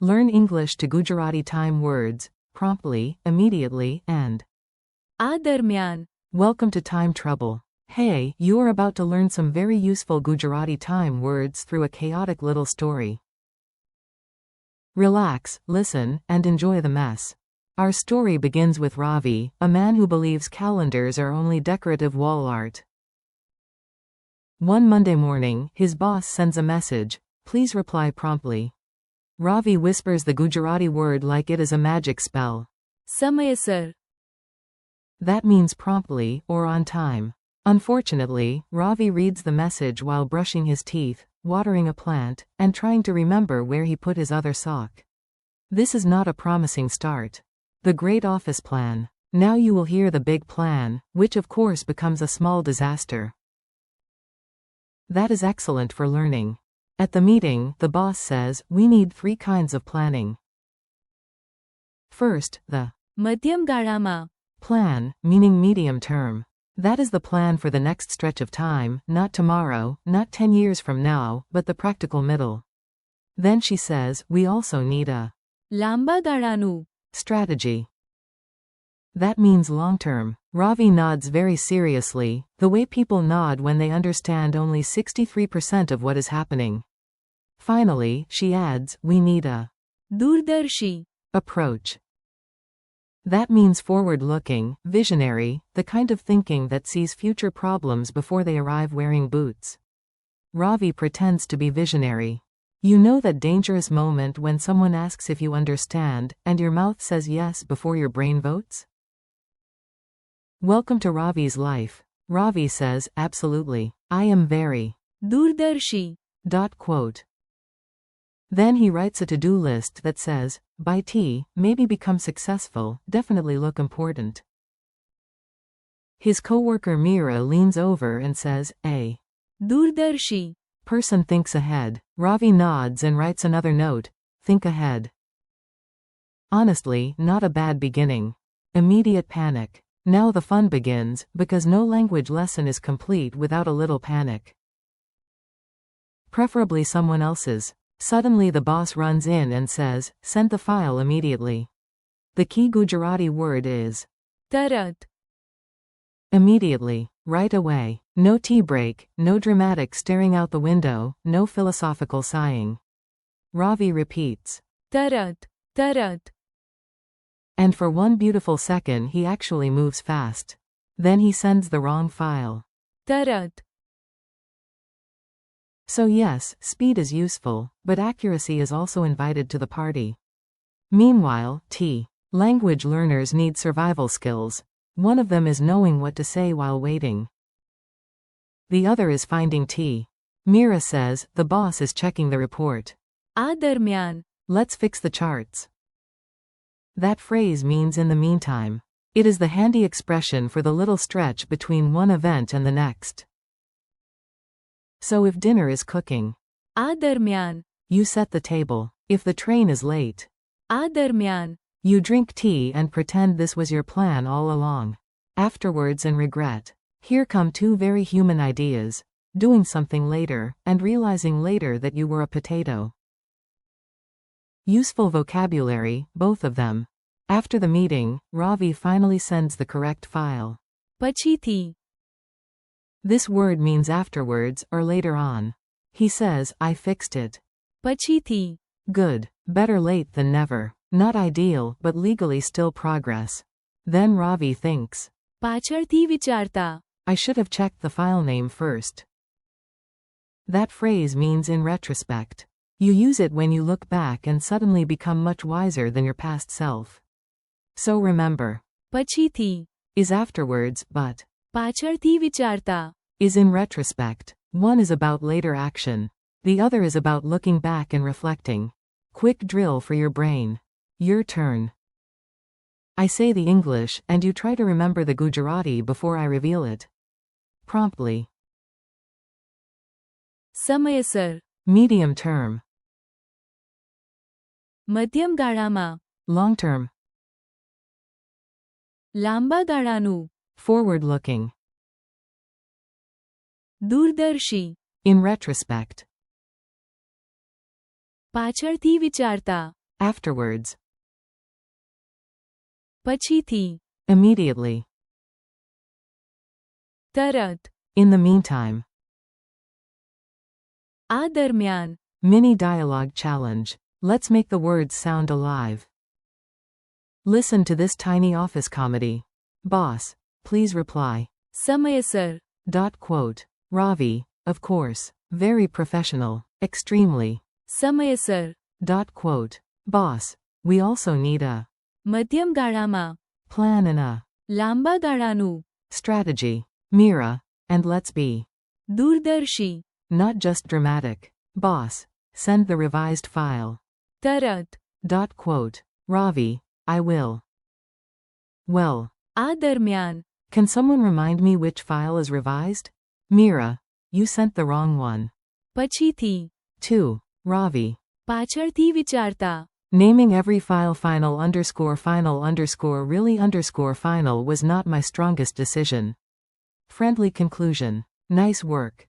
Learn English to Gujarati time words, promptly, immediately, and આ દરમિયાન. welcome to Time Trouble. Hey, you are about to learn some very useful Gujarati time words through a chaotic little story. Relax, listen, and enjoy the mess. Our story begins with Ravi, a man who believes calendars are only decorative wall art. One Monday morning, his boss sends a message, "Please reply promptly." Ravi whispers the Gujarati word like it is a magic spell. સમયસર. That means promptly, or on time. Unfortunately, Ravi reads the message while brushing his teeth, watering a plant, and trying to remember where he put his other sock. This is not a promising start. The great office plan. Now you will hear the big plan, which of course becomes a small disaster. That is excellent for learning. At the meeting, the boss says, we need 3 kinds of planning. First, the મધ્યમ ગાળામાં. plan, meaning medium term. That is the plan for the next stretch of time, not tomorrow, not 10 years from now, but the practical middle. Then she says, we also need a લાંબા ગાળાનું. strategy. That means long term. Ravi nods very seriously, the way people nod when they understand only 63% of what is happening. Finally, she adds, we need a દૂરદર્શી. approach. That means forward-looking, visionary, the kind of thinking that sees future problems before they arrive wearing boots. Ravi pretends to be visionary. You know that dangerous moment when someone asks if you understand, and your mouth says yes before your brain votes? Welcome to Ravi's life. Ravi says, absolutely. I am very દૂરદર્શી. Quote. Then he writes a to-do list that says, buy tea, maybe become successful, definitely look important. His coworker Mira leans over and says, a દૂરદર્શી. person thinks ahead. Ravi nods and writes another note, think ahead. Honestly, not a bad beginning. Immediate panic. Now the fun begins, because no language lesson is complete without a little panic. Preferably someone else's. Suddenly the boss runs in and says, send the file immediately. The key Gujarati word is તરત. immediately, right away. No tea break, no dramatic staring out the window, no philosophical sighing. Ravi repeats. તરત. તરત. And for one beautiful second he actually moves fast. Then he sends the wrong file. તરત. So yes, speed is useful, but accuracy is also invited to the party. Meanwhile, language learners need survival skills. One of them is knowing what to say while waiting. The other is finding tea. Mira says, the boss is checking the report. આ દરમિયાન. Let's fix the charts. That phrase means in the meantime. It is the handy expression for the little stretch between one event and the next. So if dinner is cooking, આ દરમિયાન. you set the table. If the train is late, આ દરમિયાન. you drink tea and pretend this was your plan all along. Afterwards and regret. Here come 2 very human ideas. Doing something later, and realizing later that you were a potato. Useful vocabulary, both of them. After the meeting, Ravi finally sends the correct file. પછીથી. This word means afterwards, or later on. He says, I fixed it. પછીથી. Good. Better late than never. Not ideal, but legally still progress. Then Ravi thinks. પાછળથી વિચારતા. I should have checked the file name first. That phrase means in retrospect. You use it when you look back and suddenly become much wiser than your past self. So remember. પછીથી. Is afterwards, but પાછળથી વિચારતા. is in retrospect. One is about later action. The other is about looking back and reflecting. Quick drill for your brain. Your turn. I say the English, and you try to remember the Gujarati before I reveal it. Promptly. સમયસર. Medium term. મધ્યમ ગાળામાં. Long term. લાંબા ગાળાનું. Forward looking. દૂરદર્શી. In retrospect. પાછળથી વિચારતા. Afterwards. પછીથી. Immediately. તરત. In the meantime. આ દરમિયાન. Mini dialogue challenge. Let's make the words sound alive. Listen to this tiny office comedy. Boss, please reply. સમયસર. Quote. Ravi, of course. Very professional. Extremely. સમયસર. Quote. Boss, we also need a મધ્યમ ગાળામાં. plan and a લાંબા ગાળાનું. strategy. Mira, and let's be દૂરદર્શી. not just dramatic. Boss, send the revised file. તરત. Quote. Ravi, I will. Well, આ દરમિયાન. can someone remind me which file is revised? Mira, you sent the wrong one. પછીથી. 2. Ravi. પાછળથી વિચારતા. Naming every file final really final was not my strongest decision. Friendly conclusion. Nice work.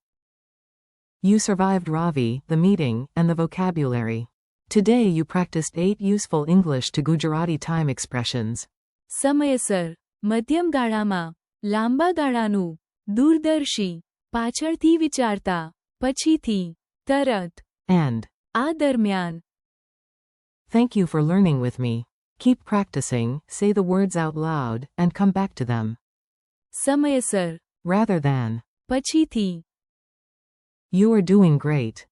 You survived Ravi, the meeting, and the vocabulary. Today you practiced 8 useful English to Gujarati time expressions. સમયસર. મધ્યમ ગાળામાં. લાંબા ગાળાનું. દૂરદર્શી. પાછળથી વિચારતા. પછીથી. તરત. And. આ દરમિયાન. Thank you for learning with me. Keep practicing, say the words out loud, and come back to them. સમયસર. Rather than. પછીથી. You are doing great.